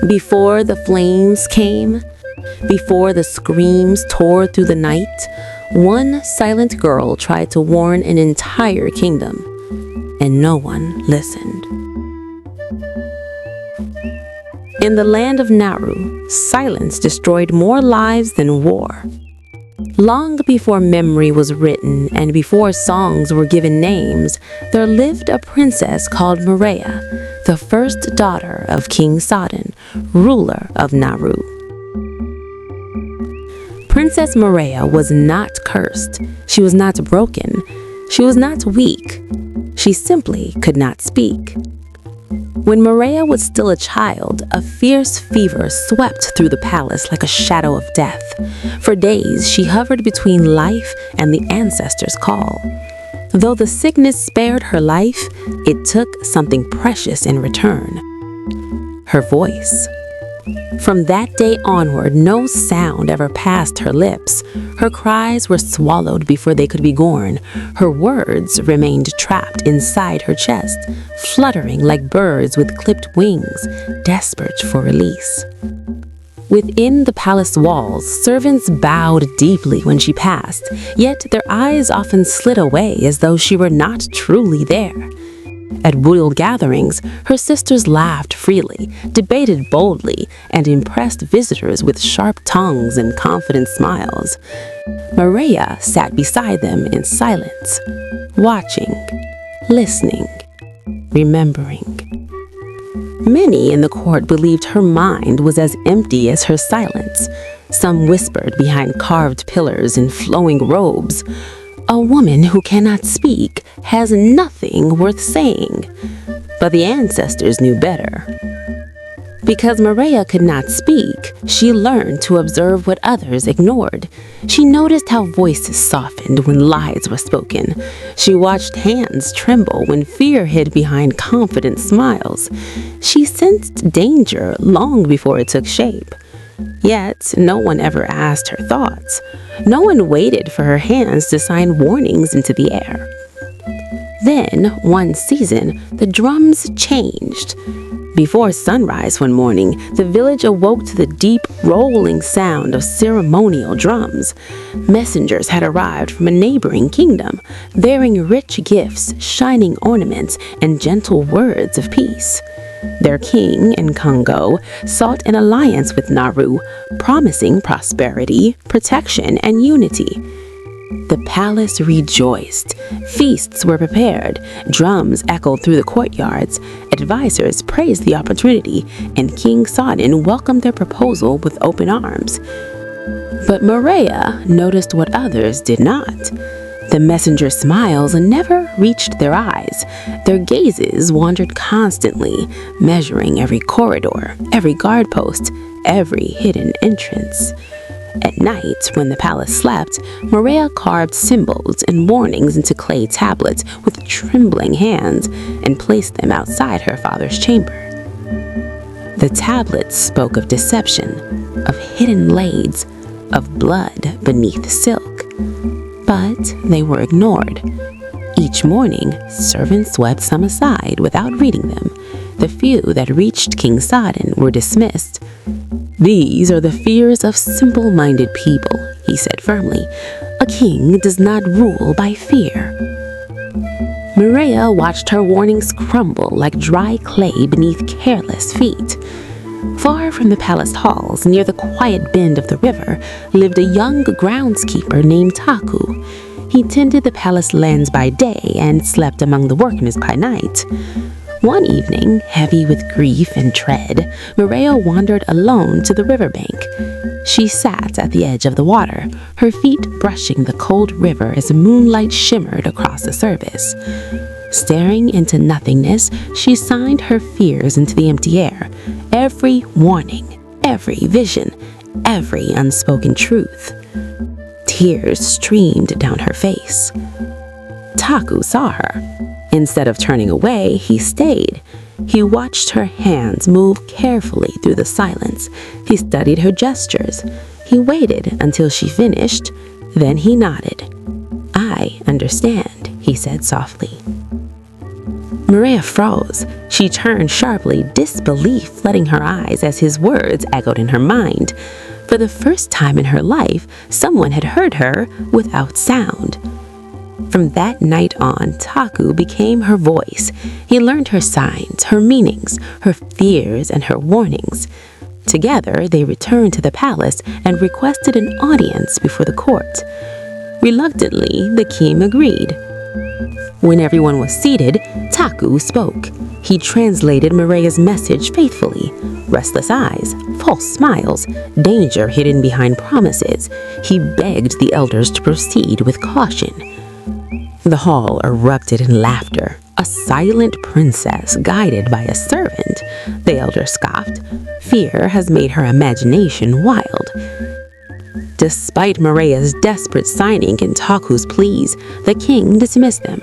Before the flames came, before the screams tore through the night, one silent girl tried to warn an entire kingdom, and no one listened. In the land of Nauru, silence destroyed more lives than war. Long before memory was written and before songs were given names, there lived a princess called Maria, the first daughter of King Sodden, ruler of Nauru. Princess Maria was not cursed. She was not broken. She was not weak. She simply could not speak. When Maria was still a child, a fierce fever swept through the palace like a shadow of death. For days, she hovered between life and the ancestors' call. Though the sickness spared her life, it took something precious in return: her voice. From that day onward, no sound ever passed her lips. Her cries were swallowed before they could be born. Her words remained trapped inside her chest, fluttering like birds with clipped wings, desperate for release. Within the palace walls, servants bowed deeply when she passed, yet their eyes often slid away as though she were not truly there. At royal gatherings, her sisters laughed freely, debated boldly, and impressed visitors with sharp tongues and confident smiles. Maria sat beside them in silence, watching, listening, remembering. Many in the court believed her mind was as empty as her silence. Some whispered behind carved pillars in flowing robes, "A woman who cannot speak has nothing worth saying." But the ancestors knew better. Because Maria could not speak, she learned to observe what others ignored. She noticed how voices softened when lies were spoken. She watched hands tremble when fear hid behind confident smiles. She sensed danger long before it took shape. Yet, no one ever asked her thoughts. No one waited for her hands to sign warnings into the air. Then, one season, the drums changed. Before sunrise one morning, the village awoke to the deep, rolling sound of ceremonial drums. Messengers had arrived from a neighboring kingdom, bearing rich gifts, shining ornaments, and gentle words of peace. Their king, Nkongo, sought an alliance with Nauru, promising prosperity, protection, and unity. The palace rejoiced. Feasts were prepared. Drums echoed through the courtyards. Advisors praised the opportunity, and King Sodden welcomed their proposal with open arms. But Maria noticed what others did not. The messenger's smiles never reached their eyes. Their gazes wandered constantly, measuring every corridor, every guard post, every hidden entrance. At night, when the palace slept, Maria carved symbols and warnings into clay tablets with trembling hands and placed them outside her father's chamber. The tablets spoke of deception, of hidden lades, of blood beneath silk. But they were ignored. Each morning, servants swept some aside without reading them. The few that reached King Sodden were dismissed. "These are the fears of simple-minded people," he said firmly. "A king does not rule by fear." Maria watched her warnings crumble like dry clay beneath careless feet. Far from the palace halls, near the quiet bend of the river, lived a young groundskeeper named Taku. He tended the palace lands by day and slept among the workers by night. One evening, heavy with grief and dread, Maria wandered alone to the riverbank. She sat at the edge of the water, her feet brushing the cold river as moonlight shimmered across the surface. Staring into nothingness, she signed her fears into the empty air. Every warning, every vision, every unspoken truth. Tears streamed down her face. Taku saw her. Instead of turning away, he stayed. He watched her hands move carefully through the silence. He studied her gestures. He waited until she finished. Then he nodded. "I understand," he said softly. Maria froze. She turned sharply, disbelief flooding her eyes as his words echoed in her mind. For the first time in her life, someone had heard her without sound. From that night on, Taku became her voice. He learned her signs, her meanings, her fears, and her warnings. Together, they returned to the palace and requested an audience before the court. Reluctantly, the king agreed. When everyone was seated, Taku spoke. He translated Maria's message faithfully. Restless eyes, false smiles, danger hidden behind promises. He begged the elders to proceed with caution. The hall erupted in laughter. A silent princess guided by a servant. The elder scoffed. Fear has made her imagination wild. Despite Maria's desperate signing and Taku's pleas, the king dismissed them.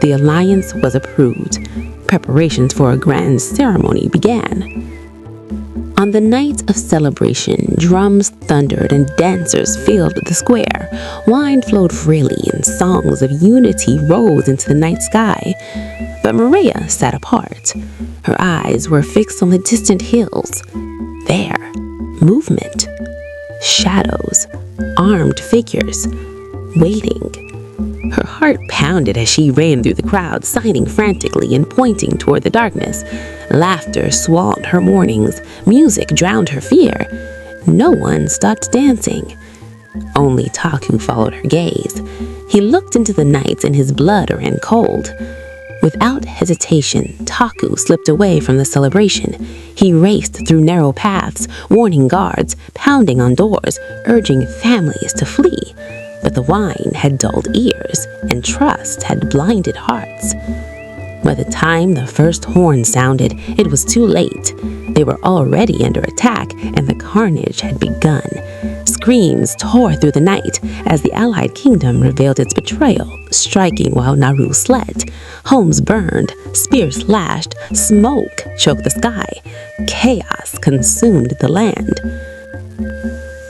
The alliance was approved. Preparations for a grand ceremony began. On the night of celebration, drums thundered and dancers filled the square. Wine flowed freely and songs of unity rose into the night sky. But Maria sat apart. Her eyes were fixed on the distant hills. There, movement, shadows, armed figures, waiting. Her heart pounded as she ran through the crowd, signing frantically and pointing toward the darkness. Laughter swallowed her mornings. Music drowned her fear. No one stopped dancing. Only Taku followed her gaze. He looked into the night and his blood ran cold. Without hesitation, Taku slipped away from the celebration. He raced through narrow paths, warning guards, pounding on doors, urging families to flee. But the wine had dulled ears, and trust had blinded hearts. By the time the first horn sounded, it was too late. They were already under attack, and the carnage had begun. Screams tore through the night as the allied kingdom revealed its betrayal, striking while Naru slept. Homes burned, spears lashed, smoke choked the sky. Chaos consumed the land.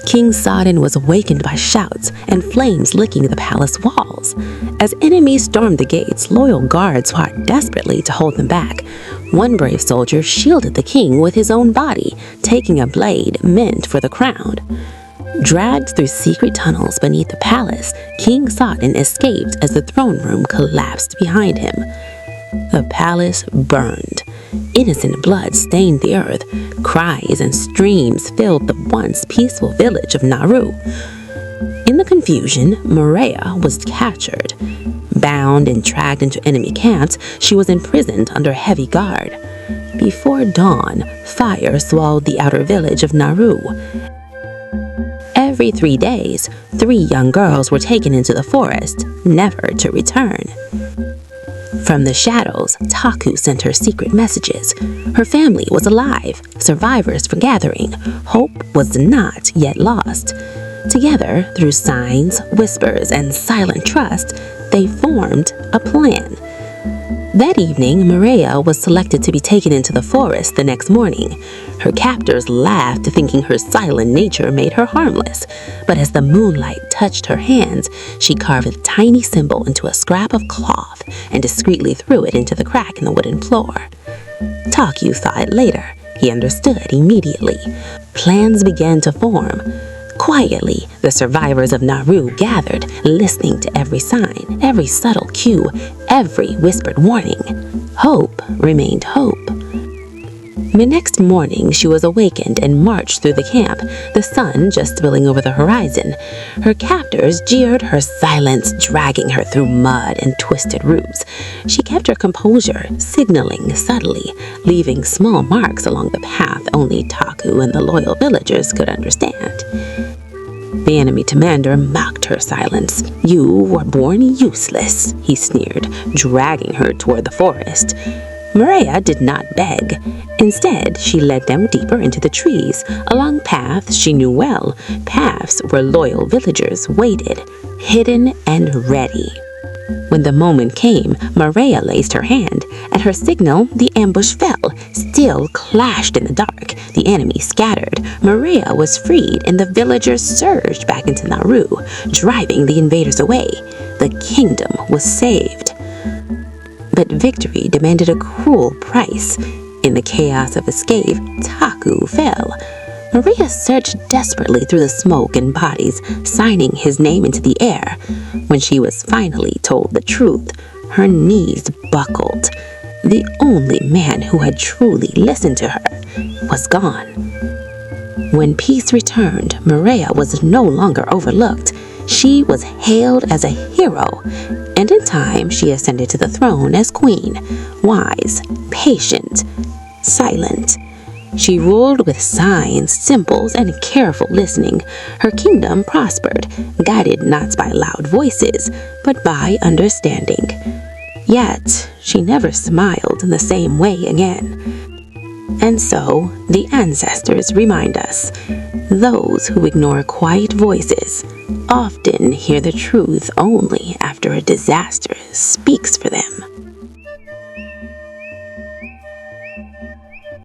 King Sodden was awakened by shouts and flames licking the palace walls. As enemies stormed the gates, loyal guards fought desperately to hold them back. One brave soldier shielded the king with his own body, taking a blade meant for the crown. Dragged through secret tunnels beneath the palace, King Sodden escaped as the throne room collapsed behind him. The palace burned. Innocent blood stained the earth. Cries and streams filled the once peaceful village of Naru. In the confusion, Maria was captured. Bound and dragged into enemy camps, she was imprisoned under heavy guard. Before dawn, fire swallowed the outer village of Naru. Every 3 days, 3 young girls were taken into the forest, never to return. From the shadows, Taku sent her secret messages. Her family was alive, survivors were gathering. Hope was not yet lost. Together, through signs, whispers, and silent trust, they formed a plan. That evening, Maria was selected to be taken into the forest the next morning. Her captors laughed, thinking her silent nature made her harmless. But as the moonlight touched her hands, she carved a tiny symbol into a scrap of cloth and discreetly threw it into the crack in the wooden floor. Taku saw it later. He understood immediately. Plans began to form. Quietly, the survivors of Naru gathered, listening to every sign, every subtle cue, every whispered warning. Hope remained hope. The next morning, she was awakened and marched through the camp, the sun just spilling over the horizon. Her captors jeered her silence, dragging her through mud and twisted roots. She kept her composure, signaling subtly, leaving small marks along the path only Taku and the loyal villagers could understand. The enemy commander mocked her silence. "You were born useless," he sneered, dragging her toward the forest. Maria did not beg. Instead, she led them deeper into the trees, along paths she knew well, paths where loyal villagers waited, hidden and ready. When the moment came, Maria raised her hand. At her signal, the ambush fell. Steel clashed in the dark. The enemy scattered. Maria was freed, and the villagers surged back into Naru, driving the invaders away. The kingdom was saved. But victory demanded a cruel price. In the chaos of escape, Taku fell. Maria searched desperately through the smoke and bodies, signing his name into the air. When she was finally told the truth, her knees buckled. The only man who had truly listened to her was gone. When peace returned, Maria was no longer overlooked. She was hailed as a hero, and in time she ascended to the throne as queen, wise, patient, silent. She ruled with signs, symbols, and careful listening. Her kingdom prospered, guided not by loud voices, but by understanding. Yet, she never smiled in the same way again. And so, the ancestors remind us, those who ignore quiet voices often hear the truth only after a disaster speaks for them.